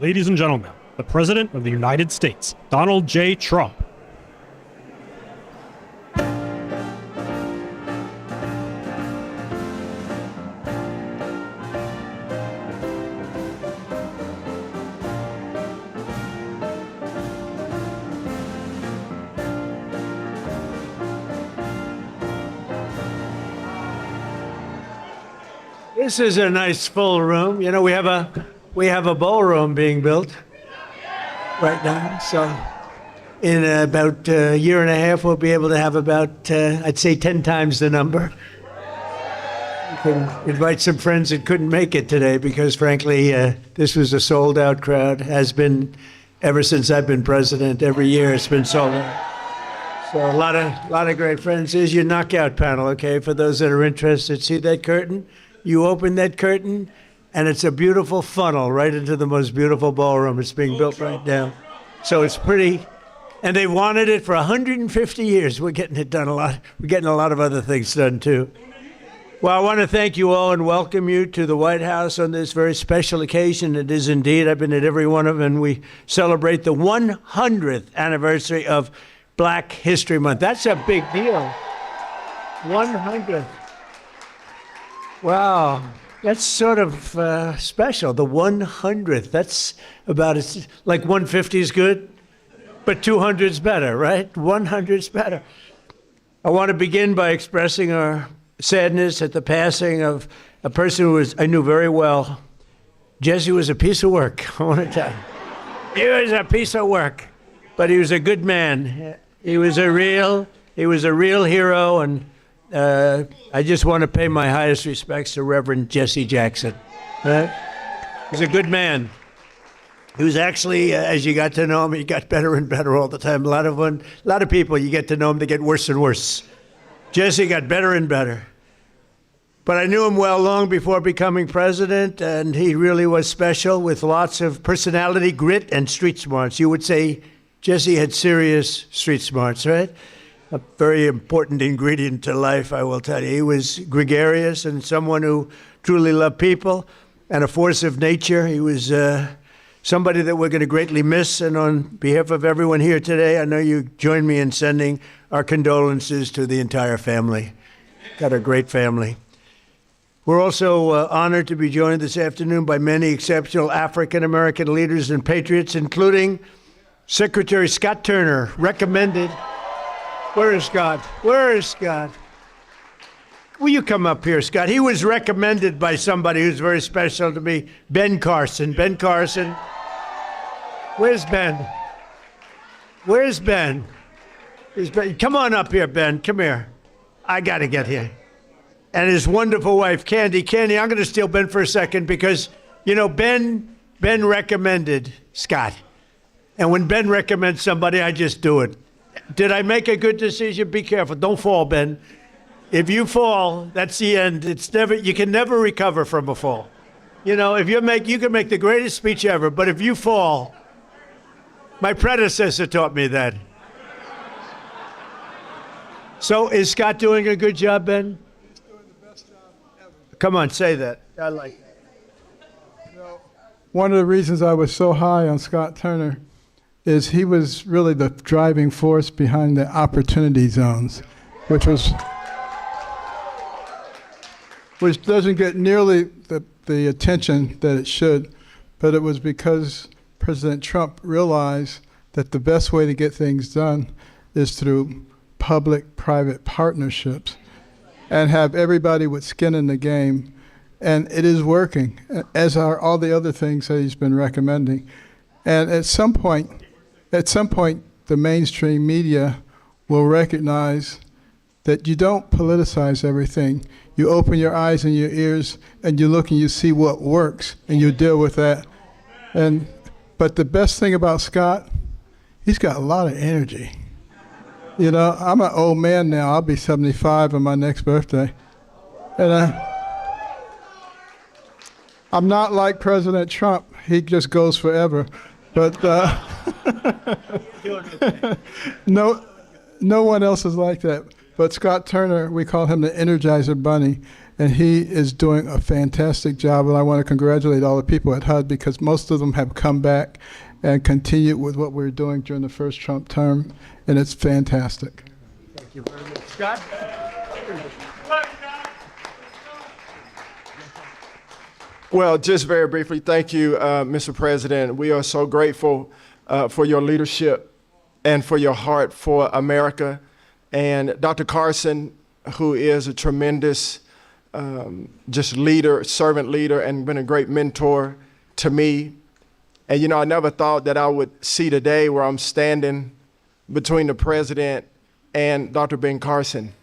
Ladies and gentlemen, the President of the United States, Donald J. Trump. This is a nice full room. You know, we have a ballroom being built right now. So in about a year and a half, we'll be able to have about, I'd say 10 times the number. You can invite some friends that couldn't make it today because, frankly, this was a sold-out crowd. Has been ever since I've been president. Every year it's been sold out. So a lot of great friends. Here's your knockout panel, okay, for those that are interested. See that curtain? You open that curtain, and it's a beautiful funnel right into the most beautiful ballroom. It's being built right now. So it's pretty, and they wanted it for 150 years. We're getting it done a lot. We're getting a lot of other things done, too. Well, I want to thank you all and welcome you to the White House on this very special occasion. It is indeed. I've been at every one of them, and we celebrate the 100th anniversary of Black History Month. That's a big deal. 100th. Wow, that's sort of special. The 100th. That's about as like 150 is good, but 200 is better, right? 100 is better. I want to begin by expressing our sadness at the passing of a person who I knew very well. Jesse was a piece of work. I want to tell you, he was a piece of work, but he was a good man. He was a real hero, and I just want to pay my highest respects to Reverend Jesse Jackson. He's a good man. He was actually, as you got to know him, he got better and better all the time. A lot of people, you get to know him, they get worse and worse. Jesse got better and better. But I knew him well long before becoming president, and he really was special with lots of personality, grit, and street smarts. You would say Jesse had serious street smarts, right? A very important ingredient to life, I will tell you. He was gregarious and someone who truly loved people and a force of nature. He was somebody that we're going to greatly miss. And on behalf of everyone here today, I know you join me in sending our condolences to the entire family. Got a great family. We're also honored to be joined this afternoon by many exceptional African-American leaders and patriots, including Secretary Scott Turner, recommended. Where is Scott? Where is Scott? Will you come up here, Scott? He was recommended by somebody who's very special to me, Ben Carson. Ben Carson. Where's Ben? Where's Ben? Come on up here, Ben. Come here. I got to get here. And his wonderful wife, Candy. Candy, I'm going to steal Ben for a second because, you know, Ben recommended Scott. And when Ben recommends somebody, I just do it. Did I make a good decision? Be careful. Don't fall, Ben. If you fall, that's the end. You can never recover from a fall. You know, you can make the greatest speech ever, but if you fall, my predecessor taught me that. So is Scott doing a good job, Ben? He's doing the best job ever. Come on, say that. I like that. You know, one of the reasons I was so high on Scott Turner is he was really the driving force behind the opportunity zones, which doesn't get nearly the attention that it should, but it was because President Trump realized that the best way to get things done is through public-private partnerships and have everybody with skin in the game. And it is working, as are all the other things that he's been recommending. And at some point, the mainstream media will recognize that you don't politicize everything. You open your eyes and your ears, and you look and you see what works, and you deal with that. But the best thing about Scott, he's got a lot of energy. You know, I'm an old man now. I'll be 75 on my next birthday. And I'm not like President Trump. He just goes forever. But no one else is like that. But Scott Turner, we call him the Energizer Bunny. and he is doing a fantastic job. And I want to congratulate all the people at HUD because most of them have come back and continued with what we were doing during the first Trump term, and it's fantastic. Thank you very much. Scott? Well, just very briefly, thank you, Mr. President. We are so grateful for your leadership and for your heart for America. And Dr. Carson, who is a tremendous just leader, servant leader, and been a great mentor to me. And, you know, I never thought that I would see the day where I'm standing between the president and Dr. Ben Carson.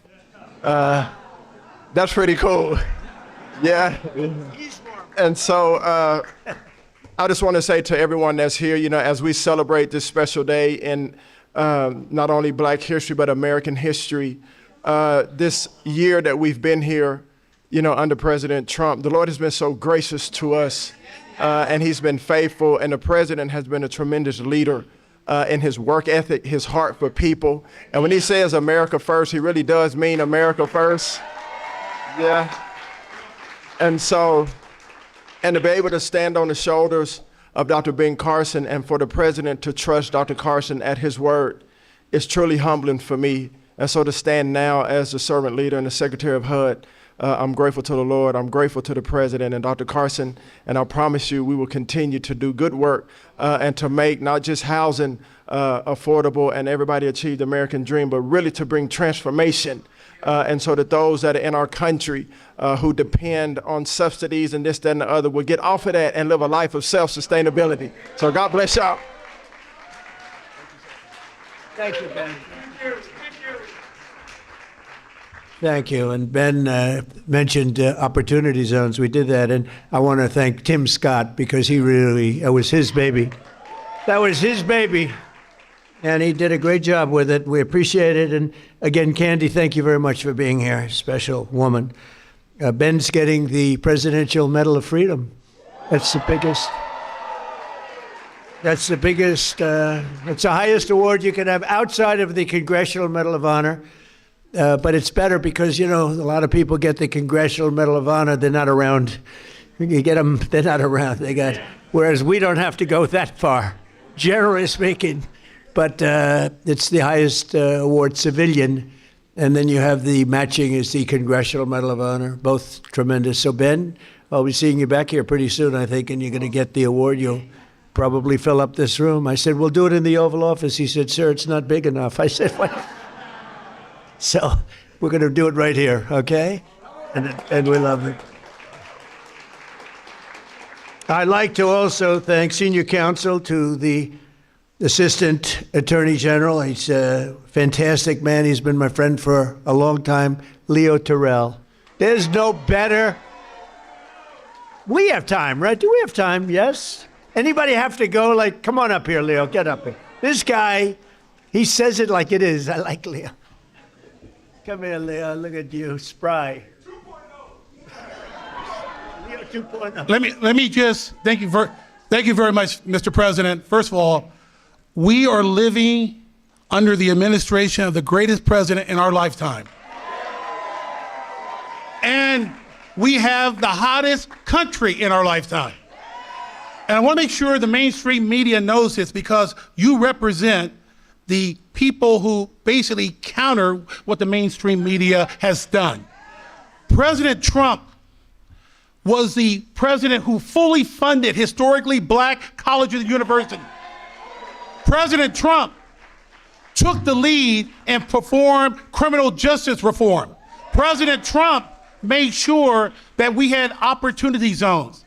That's pretty cool. Yeah. And so I just want to say to everyone that's here, you know, as we celebrate this special day in not only Black history, but American history, this year that we've been here, you know, under President Trump, the Lord has been so gracious to us, and he's been faithful, and the president has been a tremendous leader in his work ethic, his heart for people. And when he says America first, he really does mean America first. Yeah. And so, and to be able to stand on the shoulders of Dr. Ben Carson and for the president to trust Dr. Carson at his word is truly humbling for me. And so to stand now as the servant leader and the secretary of HUD, I'm grateful to the Lord. I'm grateful to the president and Dr. Carson. And I promise you, we will continue to do good work and to make not just housing affordable and everybody achieve the American dream, but really to bring transformation. And so that those that are in our country who depend on subsidies and this, that, and the other will get off of that and live a life of self-sustainability. So God bless y'all. Thank you, Ben. Thank you. And Ben mentioned opportunity zones. We did that. And I want to thank Tim Scott because he really, it was his baby. That was his baby. And he did a great job with it. We appreciate it. And again, Candy, thank you very much for being here. Special woman. Ben's getting the Presidential Medal of Freedom. That's the biggest. That's the biggest. It's the highest award you can have outside of the Congressional Medal of Honor. But it's better because, you know, a lot of people get the Congressional Medal of Honor. They're not around. You get them, they're not around. Whereas we don't have to go that far, generally speaking. But it's the highest award, civilian. And then you have the matching is the Congressional Medal of Honor, both tremendous. So, Ben, I'll be seeing you back here pretty soon, I think, and you're going to get the award. You'll probably fill up this room. I said, we'll do it in the Oval Office. He said, sir, it's not big enough. I said, what? So we're going to do it right here, okay? And we love it. I'd like to also thank senior counsel to the Assistant Attorney General. He's a fantastic man. He's been my friend for a long time, Leo Terrell. There's no better. We have time, right? Do we have time? Yes? Anybody have to go? Like, come on up here, Leo. Get up here. This guy, he says it like it is. I like Leo. Come here, Leo. Look at you, spry. Leo 2.0. Let me just thank you very much, Mr. President. First of all, we are living under the administration of the greatest president in our lifetime. And we have the hottest country in our lifetime. And I want to make sure the mainstream media knows this because you represent the people who basically counter what the mainstream media has done. President Trump was the president who fully funded historically Black colleges and universities. President Trump took the lead and performed criminal justice reform. President Trump made sure that we had opportunity zones.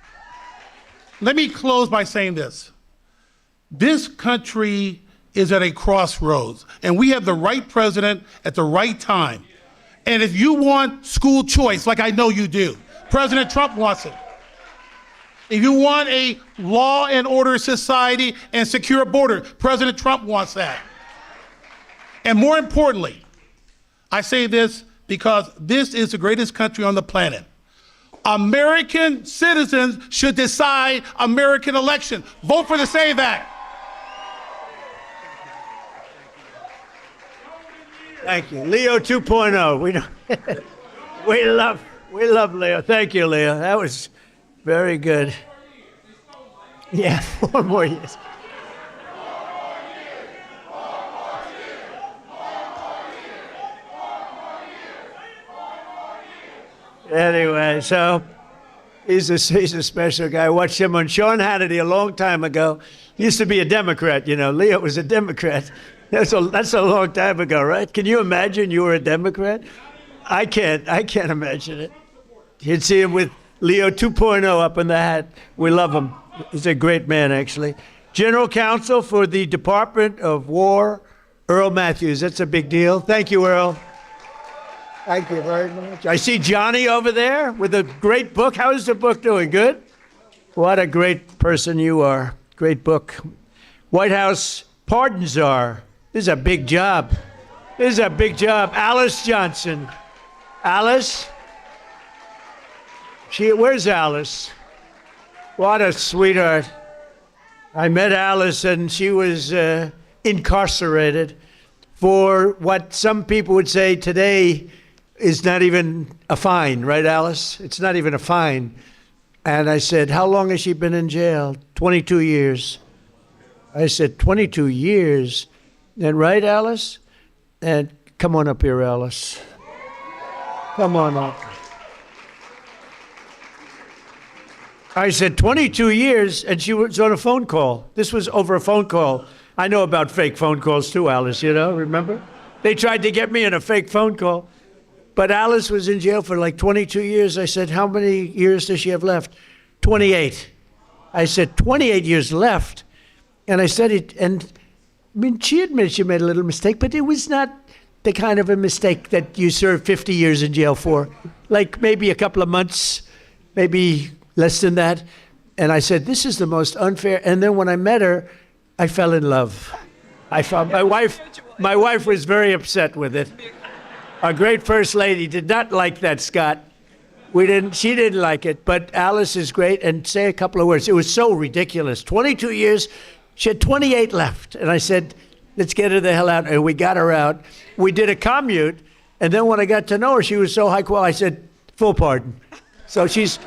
Let me close by saying this. This country is at a crossroads, and we have the right president at the right time. And if you want school choice, like I know you do, President Trump wants it. If you want a law and order society and secure border, President Trump wants that. And more importantly, I say this because this is the greatest country on the planet. American citizens should decide American elections. Vote for the SAVE Act. Thank you. Leo 2.0. We love We love Leo. Thank you, Leo. That was very good. Yeah, 4 more years. Anyway, so he's a special guy. I watched him on Sean Hannity a long time ago. He used to be a Democrat, you know. Leo was a Democrat. That's a long time ago, right? Can you imagine you were a Democrat? I can't imagine it. You'd see him with Leo 2.0 up in the hat. We love him. He's a great man, actually. General Counsel for the Department of War, Earl Matthews. That's a big deal. Thank you, Earl. Thank you very much. I see Johnny over there with a great book. How is the book doing? Good? What a great person you are. Great book. White House Pardon Czar. This is a big job. This is a big job. Alice Johnson. Alice? Where's Alice? What a sweetheart. I met Alice and she was incarcerated for what some people would say today is not even a fine, right, Alice? It's not even a fine. And I said, how long has she been in jail? 22 years. I said, 22 years? And right, Alice? And come on up here, Alice. Come on up. I said, 22 years, and she was on a phone call. This was over a phone call. I know about fake phone calls too, Alice, you know, remember? They tried to get me in a fake phone call. But Alice was in jail for like 22 years. I said, how many years does she have left? 28. I said, 28 years left. And I said it, and I mean, she admitted she made a little mistake, but it was not the kind of a mistake that you serve 50 years in jail for. Like maybe a couple of months, maybe less than that. And I said, this is the most unfair. And then when I met her, I fell in love. I found my wife was very upset with it. Our great First Lady did not like that, Scott. She didn't like it, but Alice is great. And say a couple of words. It was so ridiculous. 22 years, she had 28 left. And I said, let's get her the hell out. And we got her out. We did a commute. And then when I got to know her, she was so high quality, I said, full pardon. So she's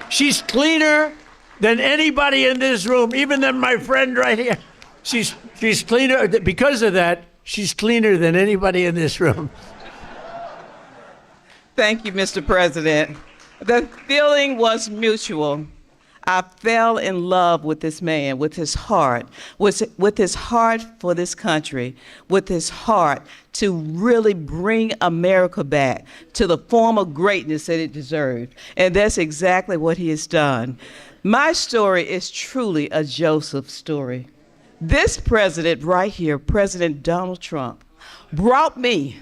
cleaner than anybody in this room, even than my friend right here. She's cleaner. Because of that, she's cleaner than anybody in this room. Thank you, Mr. President. The feeling was mutual. I fell in love with this man, with his heart, with his heart for this country, with his heart to really bring America back to the form of greatness that it deserved. And that's exactly what he has done. My story is truly a Joseph story. This president right here, President Donald Trump, brought me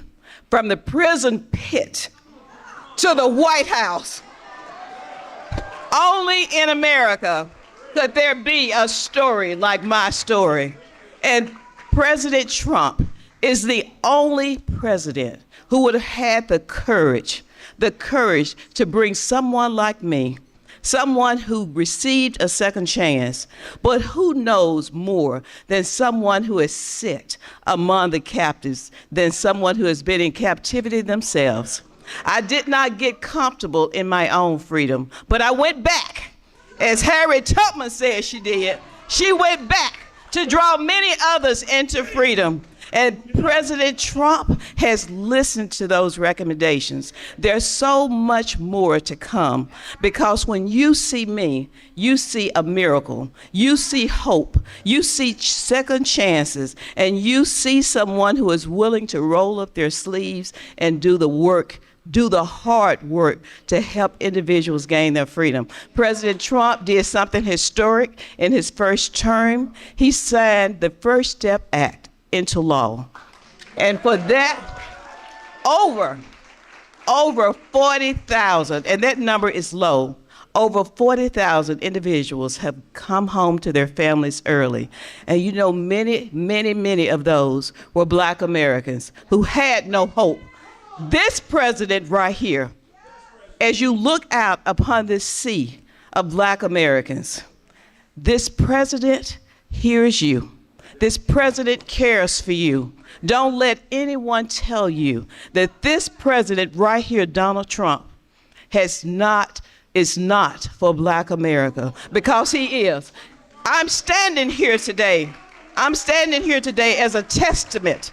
from the prison pit to the White House. Only in America could there be a story like my story. And President Trump is the only president who would have had the courage to bring someone like me, someone who received a second chance, but who knows more than someone who has sit among the captives, than someone who has been in captivity themselves. I did not get comfortable in my own freedom, but I went back, as Harriet Tubman said she did. She went back to draw many others into freedom. And President Trump has listened to those recommendations. There's so much more to come, because when you see me, you see a miracle. You see hope. You see second chances. And you see someone who is willing to roll up their sleeves and do the work, do the hard work to help individuals gain their freedom. President Trump did something historic in his first term. He signed the First Step Act into law. And for that, over 40,000, and that number is low, over 40,000 individuals have come home to their families early. And you know, many of those were Black Americans who had no hope. This president right here, as you look out upon this sea of Black Americans, this president hears you. This president cares for you. Don't let anyone tell you that this president right here, Donald Trump, is not for Black America, because he is. I'm standing here today as a testament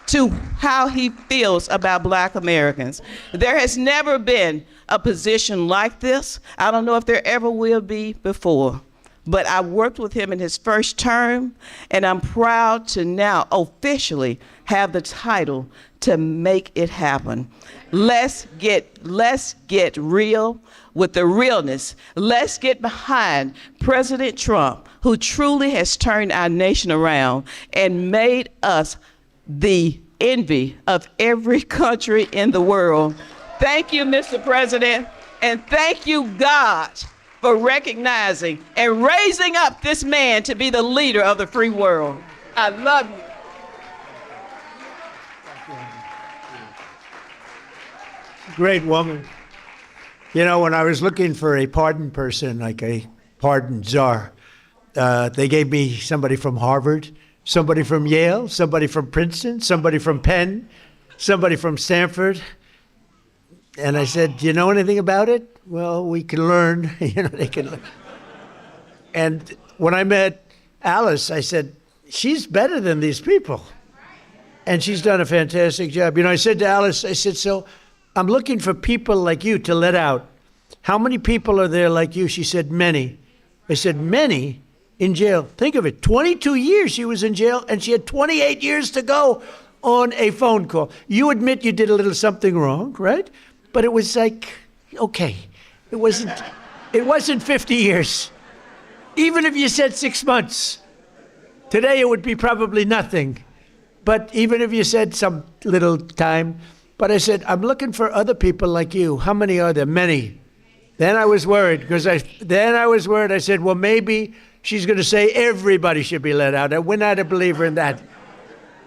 to how he feels about Black Americans. There has never been a position like this. I don't know if there ever will be before. But I worked with him in his first term, and I'm proud to now officially have the title to make it happen. Let's get real with the realness. Let's get behind President Trump, who truly has turned our nation around and made us the envy of every country in the world. Thank you, Mr. President, and thank you, God, for recognizing and raising up this man to be the leader of the free world. I love you. Great woman. You know, when I was looking for a pardon person, like a pardon czar, they gave me somebody from Harvard, somebody from Yale, somebody from Princeton, somebody from Penn, somebody from Stanford. And I said, do you know anything about it? Well, we can learn. You know, they can learn. And when I met Alice, I said, she's better than these people. And she's done a fantastic job. You know, I said to Alice, I said, so I'm looking for people like you to let out. How many people are there like you? She said, many. I said, many in jail. Think of it, 22 years she was in jail, and she had 28 years to go on a phone call. You admit you did a little something wrong, right? But it was like, okay, it wasn't 50 years. Even if you said 6 months, today it would be probably nothing. But even if you said some little time, but I said, I'm looking for other people like you. How many are there? Many. Then I was worried, because I said, well, maybe she's going to say everybody should be let out. We're not a believer in that.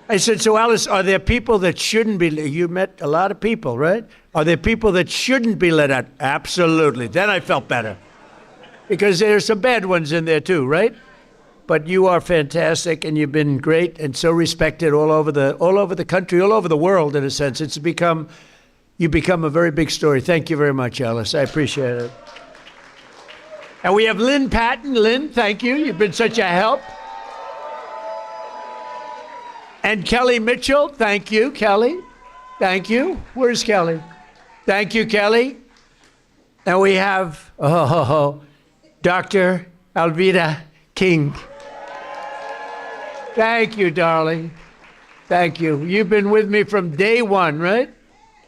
I said, so Alice, are there people that shouldn't be? You met a lot of people, right? Are there people that shouldn't be let out? Absolutely. Then I felt better, because there are some bad ones in there too, right? But you are fantastic, and you've been great and so respected all over the country, all over the world, in a sense. You've become a very big story. Thank you very much, Alice. I appreciate it. And we have Lynn Patton. Lynn, thank you. You've been such a help. And Kelly Mitchell, thank you, Kelly. Thank you. Where's Kelly? Thank you, Kelly. And we have Dr. Alveda King. Thank you, darling. Thank you. You've been with me from day one, right?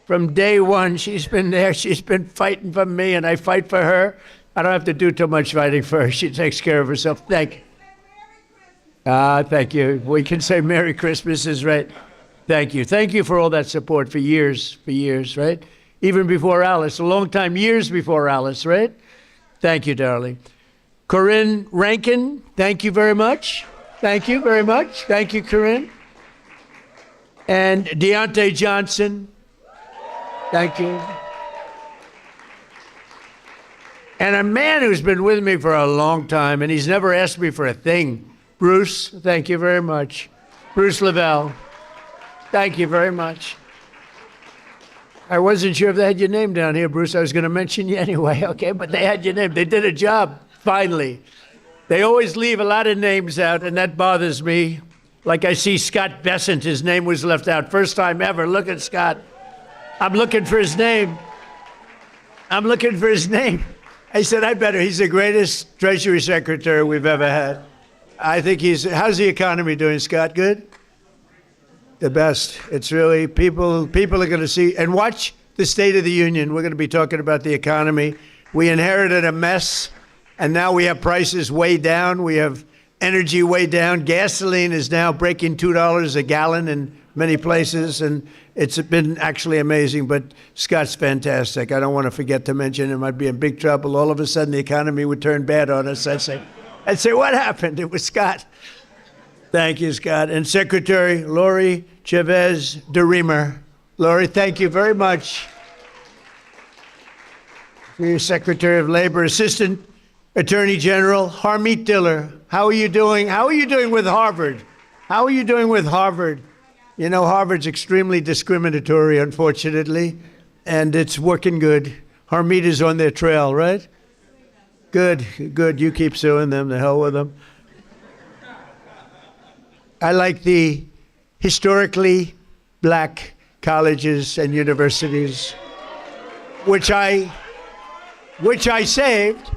From day one, she's been there. She's been fighting for me, and I fight for her. I don't have to do too much fighting for her. She takes care of herself. Thank you. Thank you. We can say Merry Christmas is right. Thank you. Thank you for all that support for years, right? Even before Alice, a long time, years before Alice, right? Thank you, darling. Corinne Rankin, thank you very much. Thank you very much. Thank you, Corinne. And Deontay Johnson, thank you. And a man who's been with me for a long time, and he's never asked me for a thing. Bruce, thank you very much. Bruce Lavelle, thank you very much. I wasn't sure if they had your name down here, Bruce. I was going to mention you anyway, okay? But they had your name. They did a job, finally. They always leave a lot of names out, and that bothers me. Like I see Scott Bessent, his name was left out. First time ever. Look at Scott. I'm looking for his name. I said, I better. He's the greatest Treasury Secretary we've ever had. I think how's the economy doing, Scott? Good? The best. It's really, people are going to see, and watch the State of the Union. We're going to be talking about the economy. We inherited a mess, and now we have prices way down. We have energy way down. Gasoline is now breaking $2 a gallon in many places, and it's been actually amazing, but Scott's fantastic. I don't want to forget to mention him. I'd be in big trouble. All of a sudden, the economy would turn bad on us. I'd say, what happened? It was Scott. Thank you, Scott. And Secretary Lori Chavez DeRemer. Lori, thank you very much. For your Secretary of Labor, Assistant Attorney General Harmeet Diller. How are you doing? How are you doing with Harvard? How are you doing with Harvard? You know, Harvard's extremely discriminatory, unfortunately. and it's working good. Harmeeta's on their trail, right? Good, good. You keep suing them. The hell with them. I like the historically black colleges and universities, which I saved.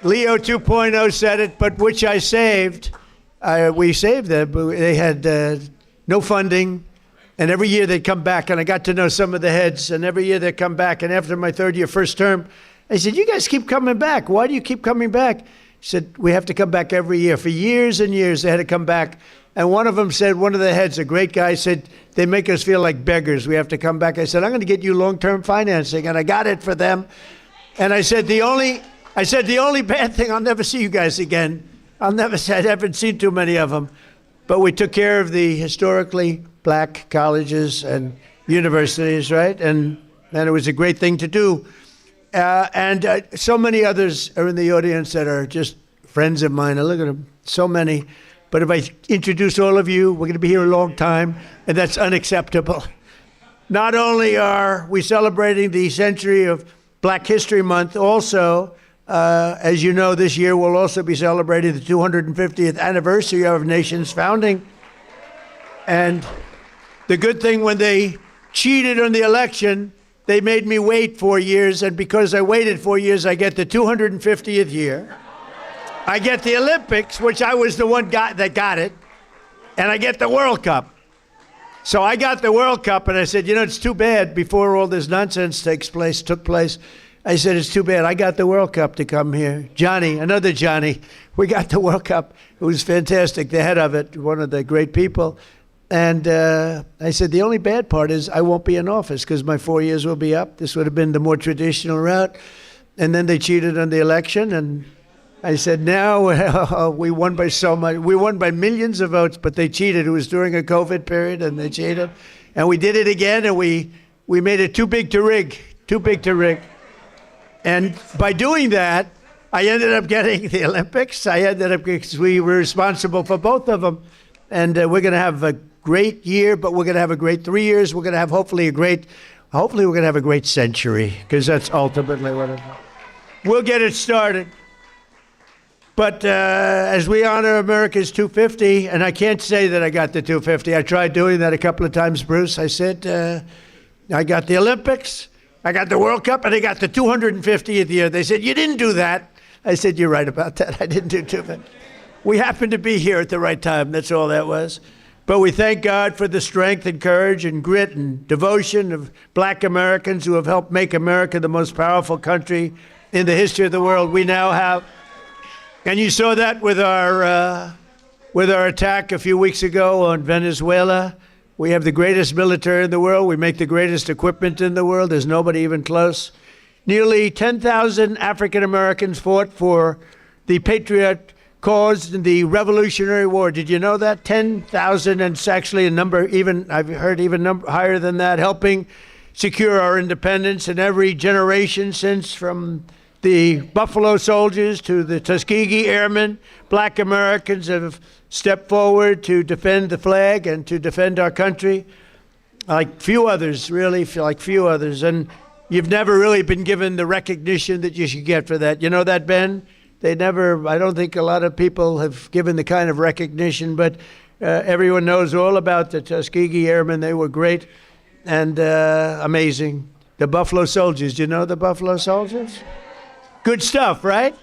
Leo 2.0 said it, but which I saved. We saved them. They had no funding, and every year they'd come back, and I got to know some of the heads, and every year they'd come back, and after my third year, first term, I said, you guys keep coming back. Why do you keep coming back? He said, we have to come back every year. For years and years, they had to come back. And one of them said, one of the heads, a great guy, said, they make us feel like beggars. We have to come back. I said, I'm going to get you long-term financing. And I got it for them. And I said, the only bad thing, I'll never see you guys again. I haven't seen too many of them. But we took care of the historically black colleges and universities, right? And it was a great thing to do. And so many others are in the audience that are just friends of mine. I look at them, so many. But if I introduce all of you, we're going to be here a long time, and that's unacceptable. Not only are we celebrating the century of Black History Month, also, as you know, this year we'll also be celebrating the 250th anniversary of our nation's founding. And the good thing, when they cheated on the election, they made me wait 4 years, and because I waited 4 years, I get the 250th year. I get the Olympics, which I was the one that got it, and I get the World Cup. So I got the World Cup, and I said, you know, it's too bad before all this nonsense took place. I said, it's too bad. I got the World Cup to come here. Johnny, another Johnny, we got the World Cup. It was fantastic, the head of it, one of the great people. And I said, the only bad part is I won't be in office because my 4 years will be up. This would have been the more traditional route. And then they cheated on the election, and I said, now we won by so much. We won by millions of votes, but they cheated. It was during a COVID period, and they cheated. And we did it again, and we made it too big to rig, too big to rig. And by doing that, I ended up getting the Olympics. Because we were responsible for both of them. And we're going to have a great year, but we're going to have a great 3 years. We're going to have hopefully we're going to have a great century, because that's ultimately what it is. We'll get it started. But as we honor America's 250, and I can't say that I got the 250. I tried doing that a couple of times, Bruce. I said, I got the Olympics, I got the World Cup, and I got the 250th year. They said, you didn't do that. I said, you're right about that. I didn't do 250. We happened to be here at the right time. That's all that was. But we thank God for the strength and courage and grit and devotion of black Americans who have helped make America the most powerful country in the history of the world. We now have. And you saw that with our attack a few weeks ago on Venezuela. We have the greatest military in the world. We make the greatest equipment in the world. There's nobody even close. Nearly 10,000 African Americans fought for the patriot cause in the Revolutionary War. Did you know that? 10,000, and it's actually a number I've heard higher than that, helping secure our independence in every generation since, from the Buffalo Soldiers to the Tuskegee Airmen. Black Americans have stepped forward to defend the flag and to defend our country like few others, really, like few others. And you've never really been given the recognition that you should get for that. You know that, Ben? I don't think a lot of people have given the kind of recognition, but everyone knows all about the Tuskegee Airmen. They were great and amazing. The Buffalo Soldiers, do you know the Buffalo Soldiers? Good stuff, right?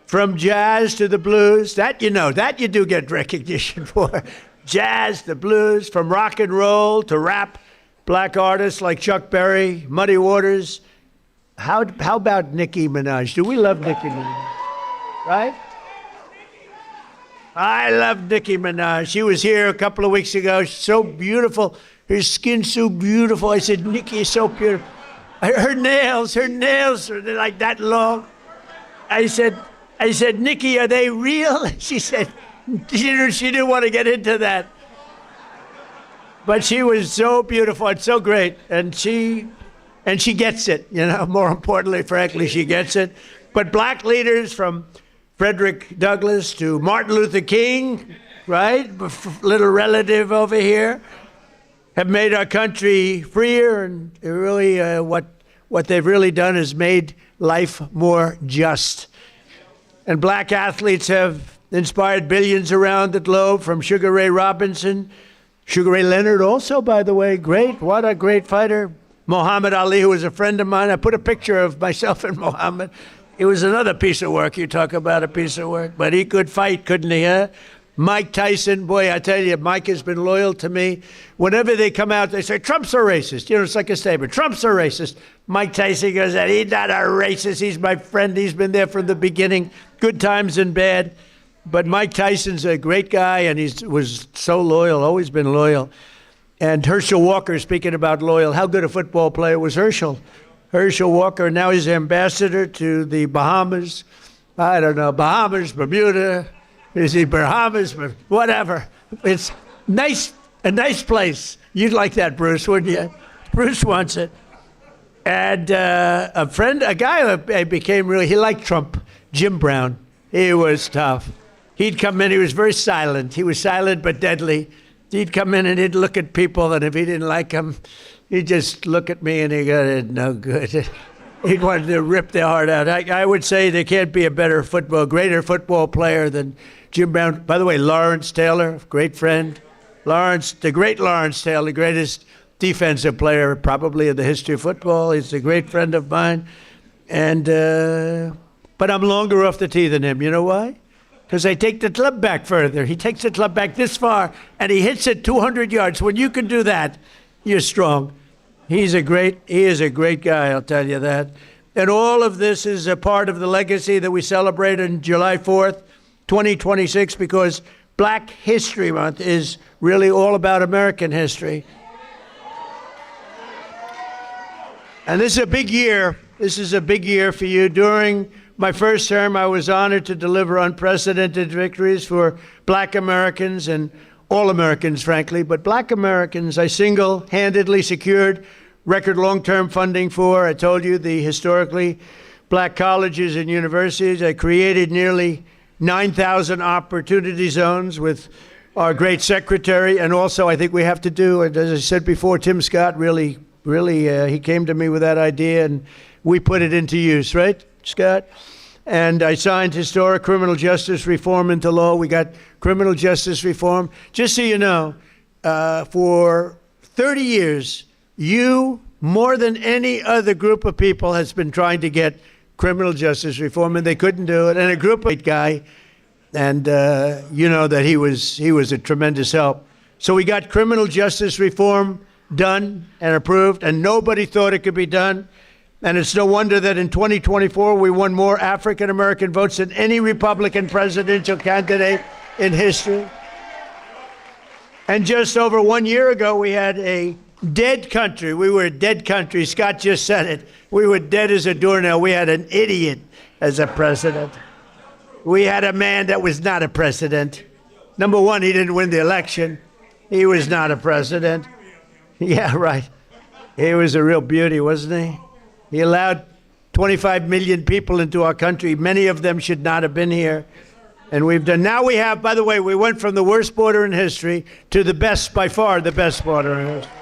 From jazz to the blues, that you know, that you do get recognition for. Jazz, the blues, from rock and roll to rap, black artists like Chuck Berry, Muddy Waters. How about Nicki Minaj? Do we love Nicki Minaj? Right? I love Nicki Minaj. She was here a couple of weeks ago. She's so beautiful. Her skin's so beautiful. I said, Nicki is so beautiful. Her nails are like that long. I said, Nicki, are they real? She said, she didn't want to get into that. But she was so beautiful and so great. And she gets it, you know, more importantly, frankly, she gets it. But black leaders, from Frederick Douglass to Martin Luther King, right? Little relative over here. have made our country freer, and really what they've really done is made life more just. And black athletes have inspired billions around the globe, from Sugar Ray Robinson, Sugar Ray Leonard also, by the way, great, what a great fighter. Muhammad Ali, who was a friend of mine. I put a picture of myself and Muhammad. It was another piece of work. You talk about a piece of work. But he could fight, couldn't he, huh? Mike Tyson, boy, I tell you, Mike has been loyal to me. Whenever they come out, they say, Trump's a racist. You know, it's like a statement. Trump's a racist. Mike Tyson goes, he's not a racist. He's my friend. He's been there from the beginning, good times and bad. But Mike Tyson's a great guy, and he was so loyal, always been loyal. And Herschel Walker, speaking about loyal, how good a football player was Herschel? Herschel Walker, now he's ambassador to the Bahamas. I don't know, Bahamas, Bermuda. Is he Bahamas? Whatever. It's nice, a nice place. You'd like that, Bruce, wouldn't you? Bruce wants it. And a guy I became really, he liked Trump, Jim Brown. He was tough. He'd come in, he was very silent. He was silent but deadly. He'd come in and he'd look at people, and if he didn't like them, he'd just look at me and he'd go, no good. He wanted to rip their heart out. I would say there can't be a greater football player than Jim Brown. By the way, Lawrence Taylor, great friend. The great Lawrence Taylor, the greatest defensive player probably in the history of football. He's a great friend of mine. And but I'm longer off the tee than him. You know why? Because I take the club back further. He takes the club back this far, and he hits it 200 yards. When you can do that, you're strong. He is a great guy, I'll tell you that. And all of this is a part of the legacy that we celebrate on July 4th, 2026, because Black History Month is really all about American history. And this is a big year. This is a big year for you. During my first term, I was honored to deliver unprecedented victories for Black Americans and all Americans, frankly, but Black Americans I single-handedly secured record long-term funding for. I told you, the historically Black colleges and universities. I created nearly 9,000 opportunity zones with our great secretary, and also I think we have to do, and as I said before, Tim Scott really, he came to me with that idea, and we put it into use, right, Scott? And I signed historic criminal justice reform into law. We got criminal justice reform. Just so you know, for 30 years, you, more than any other group of people, has been trying to get criminal justice reform, and they couldn't do it. And a group of guy, and you know that he was a tremendous help. So we got criminal justice reform done and approved, and nobody thought it could be done. And it's no wonder that in 2024, we won more African-American votes than any Republican presidential candidate in history. And just over 1 year ago, we had a dead country. We were a dead country. Scott just said it. We were dead as a doornail. We had an idiot as a president. We had a man that was not a president. Number one, he didn't win the election. He was not a president. Yeah, right. He was a real beauty, wasn't he? He allowed 25 million people into our country. Many of them should not have been here. And now we have, by the way, we went from the worst border in history to the best, by far the best border in history.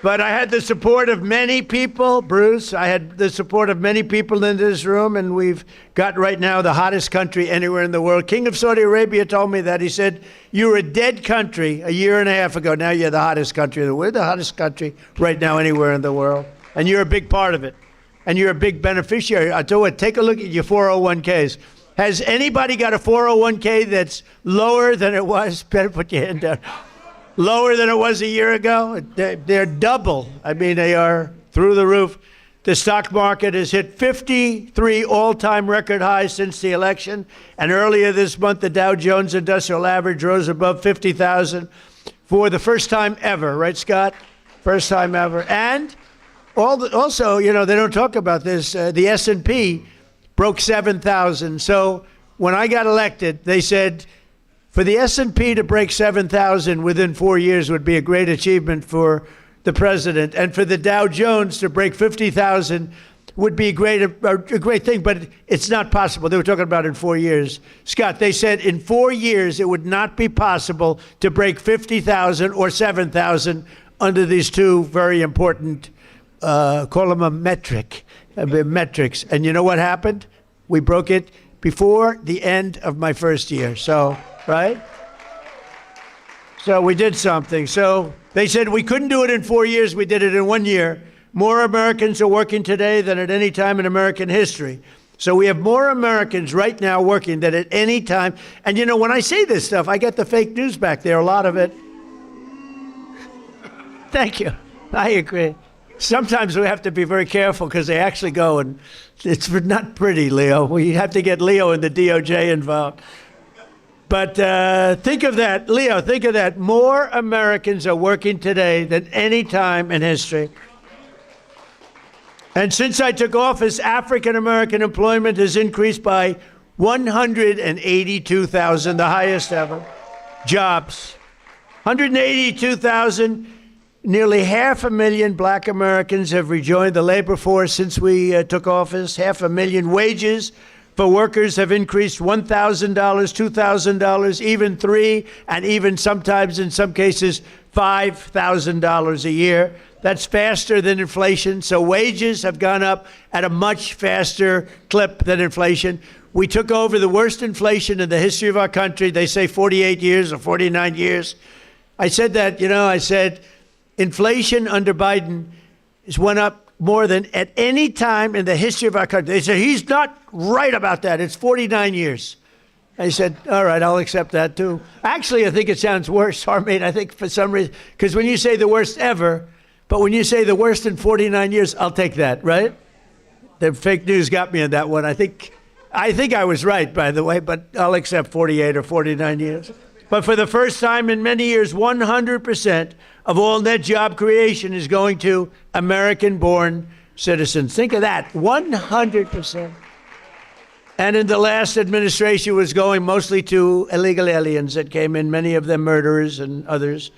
But I had the support of many people, Bruce. I had the support of many people in this room, and we've got right now the hottest country anywhere in the world. King of Saudi Arabia told me that. He said, you were a dead country a year and a half ago. Now you're the hottest country in the world. We're the hottest country right now anywhere in the world. And you're a big part of it. And you're a big beneficiary. I tell you what, take a look at your 401ks. Has anybody got a 401k that's lower than it was? Better put your hand down. Lower than it was a year ago? They're double. I mean, they are through the roof. The stock market has hit 53 all-time record highs since the election. And earlier this month, the Dow Jones Industrial Average rose above 50,000 for the first time ever. Right, Scott? First time ever. And also, you know, they don't talk about this. The S&P broke 7,000. So when I got elected, they said for the S&P to break 7,000 within 4 years would be a great achievement for the president. And for the Dow Jones to break 50,000 would be a great thing, but it's not possible. They were talking about in 4 years. Scott, they said in 4 years it would not be possible to break 50,000 or 7,000 under these two very important, call them a metrics. And you know what happened? We broke it before the end of my first year. So, right? So we did something. So they said we couldn't do it in 4 years. We did it in 1 year. More Americans are working today than at any time in American history. So we have more Americans right now working than at any time. And you know, when I say this stuff, I get the fake news back there, a lot of it. Thank you. I agree. Sometimes we have to be very careful because they actually go, and it's not pretty, Leo. We have to get Leo and the DOJ involved. But think of that, Leo, think of that. More Americans are working today than any time in history. And since I took office, African-American employment has increased by 182,000, the highest ever. Jobs, 182,000. Nearly 500,000 black Americans have rejoined the labor force since we took office. 500,000 wages for workers have increased $1,000, $2,000, even $3,000, and even sometimes in some cases $5,000 a year. That's faster than inflation. So wages have gone up at a much faster clip than inflation. We took over the worst inflation in the history of our country. They say 48 years or 49 years. I said that, I said inflation under Biden has went up more than at any time in the history of our country. They said, he's not right about that. It's 49 years. I said, all right, I'll accept that too. Actually, I think it sounds worse, Harmeet. I think for some reason, because when you say the worst ever, but when you say the worst in 49 years, I'll take that, right? The fake news got me on that one. I think I was right, by the way, but I'll accept 48 or 49 years. But for the first time in many years, 100% of all net job creation is going to American-born citizens. Think of that, 100%. And in the last administration, it was going mostly to illegal aliens that came in, many of them murderers and others.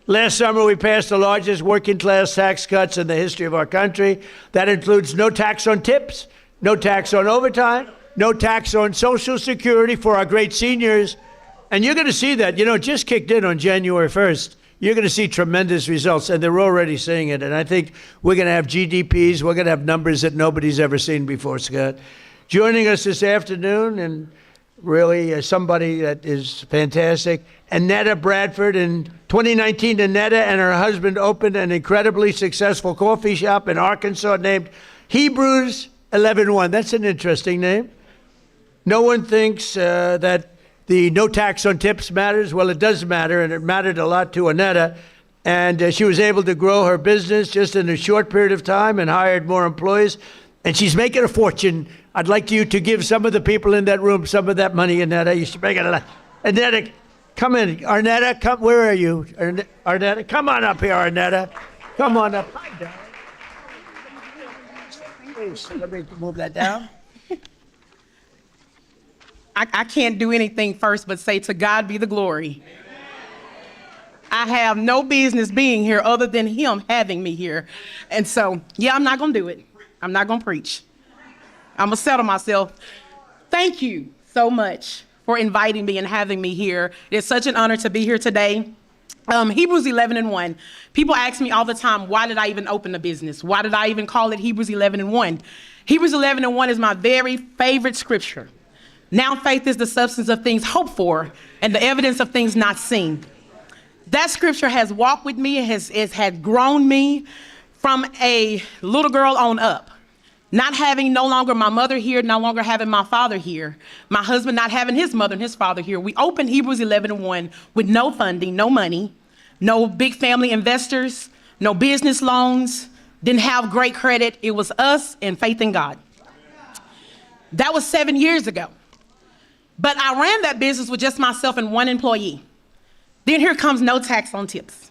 Last summer, we passed the largest working-class tax cuts in the history of our country. That includes no tax on tips, no tax on overtime, no tax on Social Security for our great seniors. And you're going to see that, it just kicked in on January 1st. You're going to see tremendous results, and they're already seeing it. And I think we're going to have GDPs, we're going to have numbers that nobody's ever seen before, Scott. Joining us this afternoon, and really somebody that is fantastic, Annetta Bradford. In 2019, Annetta and her husband opened an incredibly successful coffee shop in Arkansas named Hebrews 11:1. That's an interesting name. No one thinks that the no tax on tips matters. Well, it does matter, and it mattered a lot to Annetta. And she was able to grow her business just in a short period of time and hired more employees. And she's making a fortune. I'd like you to give some of the people in that room some of that money, Annetta. You should make it a lot. Annetta, come in. Arnetta, come. Where are you? Arnetta, come on up here, Arnetta. Come on up. Hi, darling. Please, let me move that down. I can't do anything first but say to God be the glory. I have no business being here other than him having me here. And so, I'm not going to do it. I'm not going to preach. I'm going to settle myself. Thank you so much for inviting me and having me here. It's such an honor to be here today. Hebrews 11:1. People ask me all the time, why did I even open a business? Why did I even call it Hebrews 11:1? Hebrews 11:1 is my very favorite scripture. Now faith is the substance of things hoped for and the evidence of things not seen. That scripture has walked with me, it has grown me from a little girl on up. Not having no longer my mother here, no longer having my father here, my husband not having his mother and his father here. We opened Hebrews 11:1 with no funding, no money, no big family investors, no business loans, didn't have great credit. It was us and faith in God. That was 7 years ago. But I ran that business with just myself and one employee. Then here comes no tax on tips.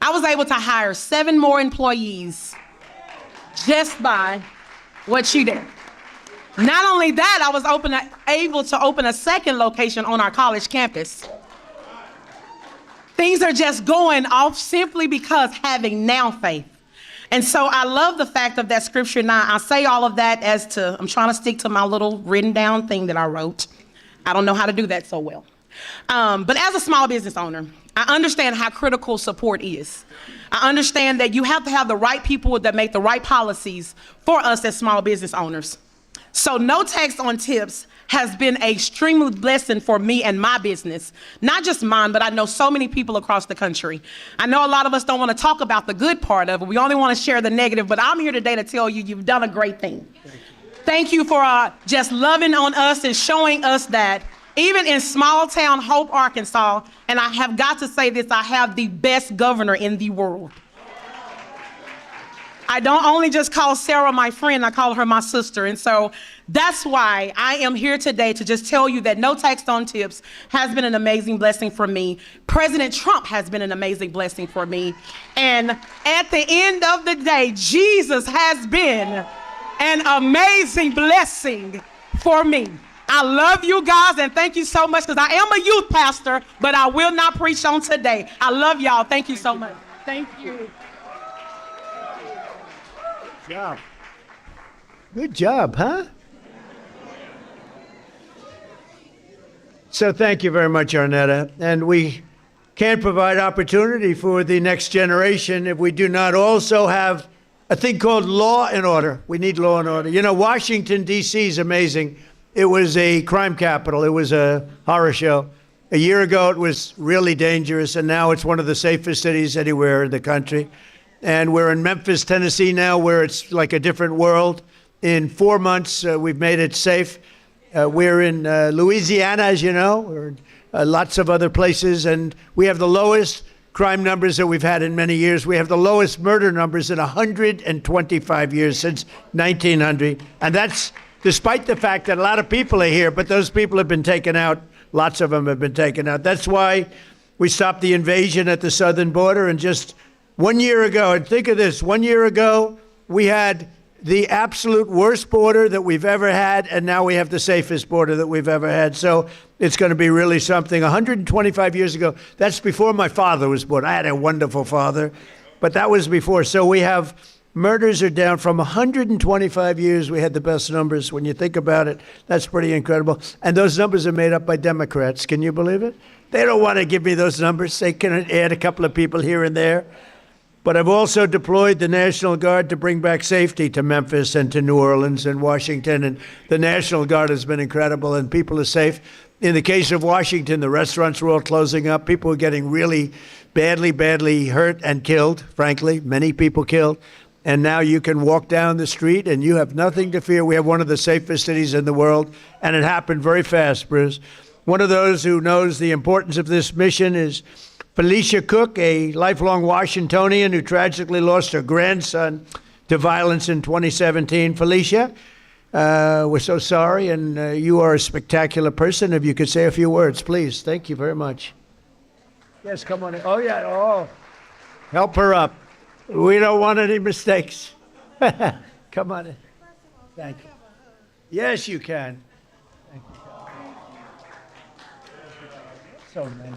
I was able to hire 7 more employees just by what she did. Not only that, I was able to open a second location on our college campus. Things are just going off simply because having now faith. And so I love the fact of that scripture. Now, I say all of that I'm trying to stick to my little written down thing that I wrote. I don't know how to do that so well. But as a small business owner, I understand how critical support is. I understand that you have to have the right people that make the right policies for us as small business owners. So no tax on tips has been an extremely blessing for me and my business. Not just mine, but I know so many people across the country. I know a lot of us don't want to talk about the good part of it. We only want to share the negative, but I'm here today to tell you you've done a great thing. Thank you for just loving on us and showing us that even in small town Hope, Arkansas, and I have got to say this, I have the best governor in the world. I don't only just call Sarah my friend, I call her my sister. And so that's why I am here today to just tell you that no tax on tips has been an amazing blessing for me. President Trump has been an amazing blessing for me. And at the end of the day, Jesus has been an amazing blessing for me. I love you guys and thank you so much because I am a youth pastor, but I will not preach on today. I love y'all. Thank you so much. Thank you. Job. Good job, huh? So thank you very much, Arnetta. And we can't provide opportunity for the next generation if we do not also have a thing called law and order. We need law and order. You know, Washington, D.C. is amazing. It was a crime capital. It was a horror show. A year ago, it was really dangerous, and now it's one of the safest cities anywhere in the country. And we're in Memphis, Tennessee now, where it's like a different world. In 4 months, we've made it safe. We're in Louisiana, as you know. We're in lots of other places, and we have the lowest crime numbers that we've had in many years. We have the lowest murder numbers in 125 years, since 1900. And that's despite the fact that a lot of people are here, but those people have been taken out. Lots of them have been taken out. That's why we stopped the invasion at the southern border. And just 1 year ago, and think of this, 1 year ago, we had the absolute worst border that we've ever had, and now we have the safest border that we've ever had. So it's going to be really something. 125 years ago, that's before my father was born. I had a wonderful father, but that was before. So we have murders are down from 125 years. We had the best numbers. When you think about it, that's pretty incredible. And those numbers are made up by Democrats. Can you believe it? They don't want to give me those numbers. They can add a couple of people here and there. But I've also deployed the National Guard to bring back safety to Memphis and to New Orleans and Washington. And the National Guard has been incredible, and people are safe. In the case of Washington, the restaurants were all closing up. People were getting really badly hurt and killed, frankly, many people killed. And now you can walk down the street and you have nothing to fear. We have one of the safest cities in the world, and it happened very fast, Bruce. One of those who knows the importance of this mission is Felicia Cook, a lifelong Washingtonian who tragically lost her grandson to violence in 2017. Felicia, we're so sorry, and you are a spectacular person. If you could say a few words, please. Thank you very much. Yes, come on in. Oh, yeah. Oh, help her up. We don't want any mistakes. Come on in. Thank you. Yes, you can. Thank you. So nice.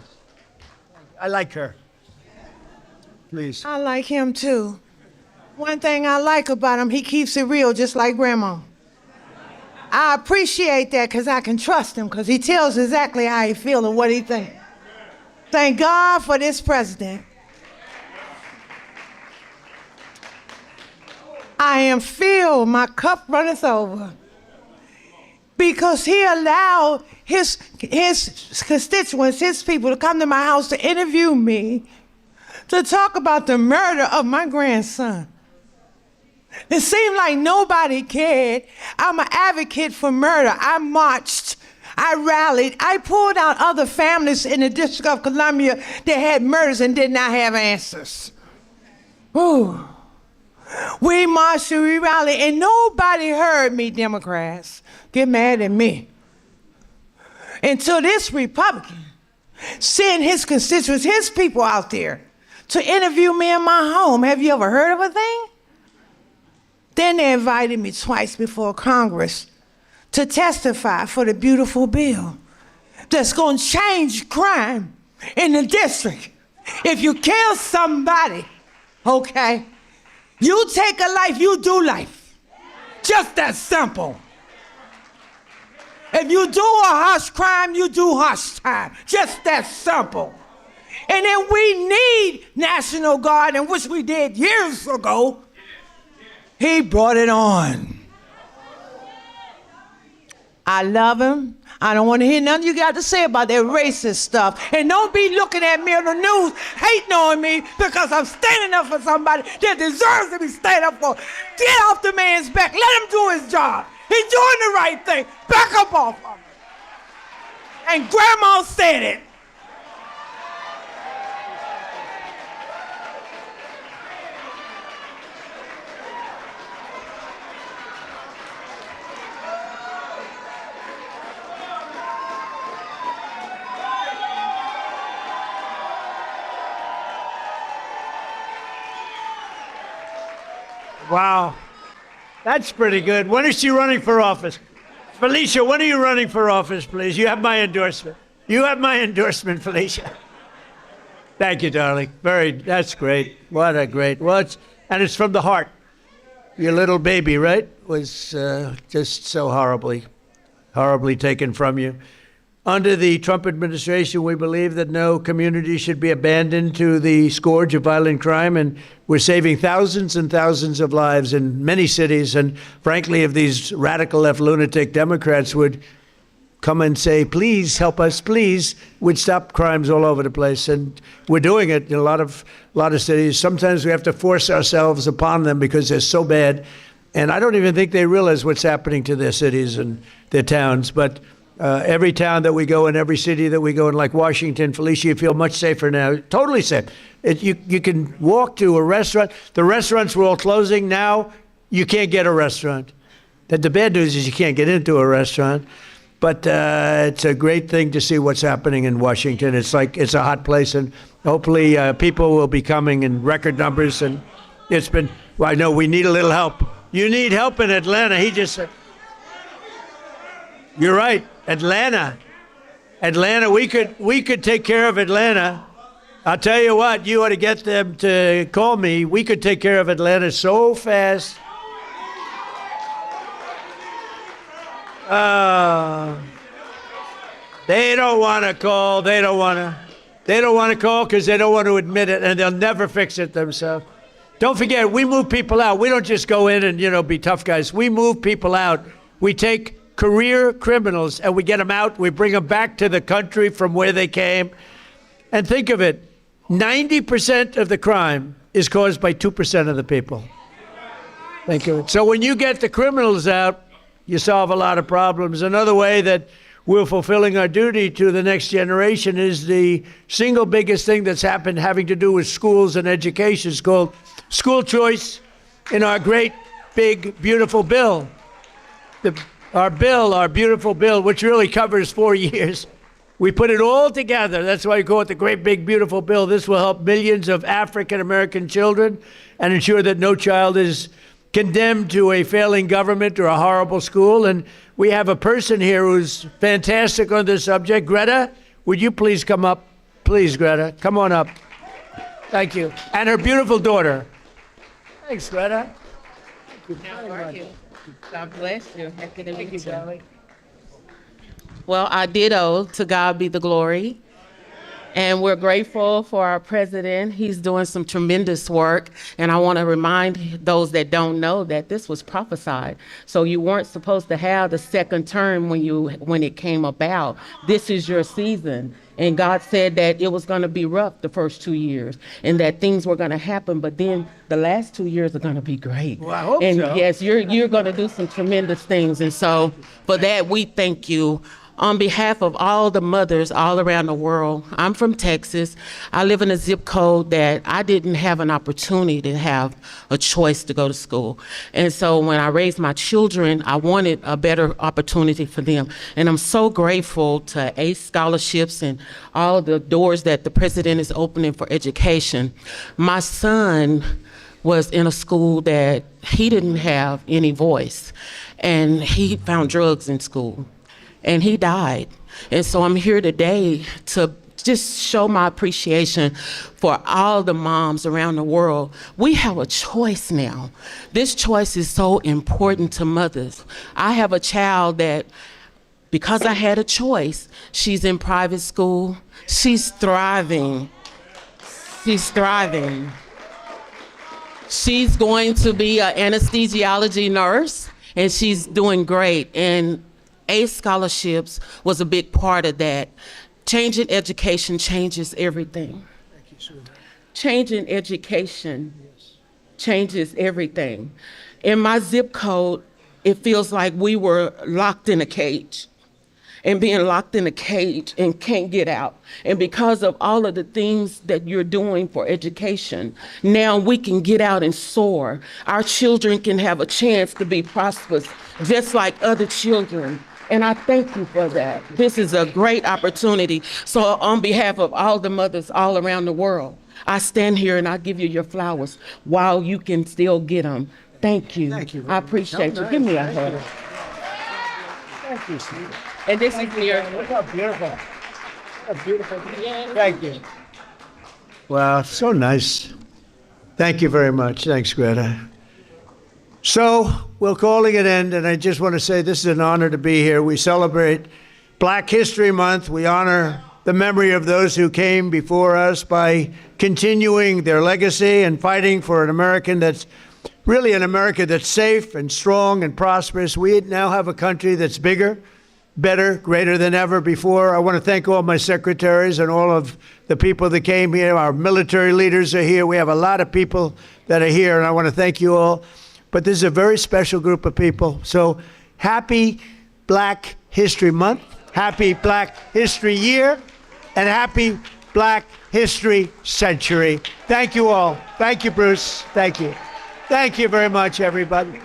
I like her. Please. I like him too. One thing I like about him, he keeps it real just like Grandma. I appreciate that because I can trust him because he tells exactly how he feels and what he thinks. Thank God for this president. I am filled, my cup runneth over. Because he allowed his constituents, his people to come to my house to interview me, to talk about the murder of my grandson. It seemed like nobody cared. I'm an advocate for murder. I marched, I rallied, I pulled out other families in the District of Columbia that had murders and did not have answers. Ooh. We marched and we rallied, and nobody heard me, Democrats. Get mad at me. Until this Republican sent his constituents, his people out there to interview me in my home. Have you ever heard of a thing? Then they invited me twice before Congress to testify for the beautiful bill that's going to change crime in the district. If you kill somebody, okay, You take a life, you do life. Just that simple. If you do a harsh crime, you do harsh time. Just that simple. And then we need National Guard, and which we did years ago. He brought it on. I love him. I don't want to hear nothing you got to say about that racist stuff. And don't be looking at me on the news hating on me because I'm standing up for somebody that deserves to be standing up for. Get off the man's back. Let him do his job. He's doing the right thing. Back up off of him. And Grandma said it. Wow. That's pretty good. When is she running for office? Felicia, when are you running for office, please? You have my endorsement. You have my endorsement, Felicia. Thank you, darling. That's great. What a great, and it's from the heart. Your little baby, right, was just so horribly taken from you. Under the Trump administration, we believe that no community should be abandoned to the scourge of violent crime, and we're saving thousands and thousands of lives in many cities. And frankly, if these radical left lunatic Democrats would come and say, please help us, please, we'd stop crimes all over the place. And we're doing it in a lot of cities. Sometimes we have to force ourselves upon them because they're so bad. And I don't even think they realize what's happening to their cities and their towns. But every town that we go in, every city that we go in, like Washington, Felicia, you feel much safer now. Totally safe. You can walk to a restaurant. The restaurants were all closing. Now you can't get a restaurant. The bad news is you can't get into a restaurant. But it's a great thing to see what's happening in Washington. It's like it's a hot place, and hopefully people will be coming in record numbers. And it's been, well, I know we need a little help. You need help in Atlanta. He just said, you're right. Atlanta, we could take care of Atlanta. I'll tell you what, you ought to get them to call me. We could take care of Atlanta so fast. They don't want to call. They don't want to call because they don't want to admit it, and they'll never fix it themselves. Don't forget, we move people out. We don't just go in and, be tough guys. We move people out. We take career criminals and we get them out. We bring them back to the country from where they came. And think of it, 90% of the crime is caused by 2% of the people. Thank you. So when you get the criminals out, you solve a lot of problems. Another way that we're fulfilling our duty to the next generation is the single biggest thing that's happened having to do with schools and education. It's called school choice in our great, big, beautiful bill. Our beautiful bill, which really covers 4 years. We put it all together. That's why we call it the great, big, beautiful bill. This will help millions of African-American children and ensure that no child is condemned to a failing government or a horrible school. And we have a person here who's fantastic on this subject. Greta, would you please come up? Please, Greta, come on up. Thank you. And her beautiful daughter. Thanks, Greta. How are you? God bless you. Happy to meet you. Well, I ditto, to God be the glory. And we're grateful for our president. He's doing some tremendous work. And I want to remind those that don't know that this was prophesied. So you weren't supposed to have the second term when it came about. This is your season. And God said that it was going to be rough the first 2 years and that things were going to happen. But then the last 2 years are going to be great. Well, I hope and so. Yes, you're going to do some tremendous things. And so for that, we thank you. On behalf of all the mothers all around the world, I'm from Texas. I live in a zip code that I didn't have an opportunity to have a choice to go to school. And so when I raised my children, I wanted a better opportunity for them. And I'm so grateful to ACE scholarships and all the doors that the president is opening for education. My son was in a school that he didn't have any voice, and he found drugs in school. And he died. And so I'm here today to just show my appreciation for all the moms around the world. We have a choice now. This choice is so important to mothers. I have a child that, because I had a choice, she's in private school. She's thriving. She's thriving. She's going to be an anesthesiology nurse, and she's doing great. And ACE scholarships was a big part of that. Changing education changes everything. Thank you, sweetheart. Changing education changes everything. In my zip code, it feels like we were locked in a cage. And being locked in a cage and can't get out. And because of all of the things that you're doing for education, now we can get out and soar. Our children can have a chance to be prosperous, just like other children. And I thank you for that. This is a great opportunity. So on behalf of all the mothers all around the world, I stand here and I give you your flowers while you can still get them. Thank you. Thank you. I appreciate you. Give me a hug. Thank you, Steve. And this is your. Look how beautiful. How beautiful. Thank you. Wow, so nice. Thank you very much. Thanks, Greta. So we're calling it end, and I just want to say this is an honor to be here. We celebrate Black History Month. We honor the memory of those who came before us by continuing their legacy and fighting for an American that's really an America that's safe and strong and prosperous. We now have a country that's bigger, better, greater than ever before. I want to thank all my secretaries and all of the people that came here. Our military leaders are here. We have a lot of people that are here, and I want to thank you all. But this is a very special group of people. So happy Black History Month, happy Black History Year, and happy Black History Century. Thank you all. Thank you, Bruce. Thank you. Thank you very much, everybody.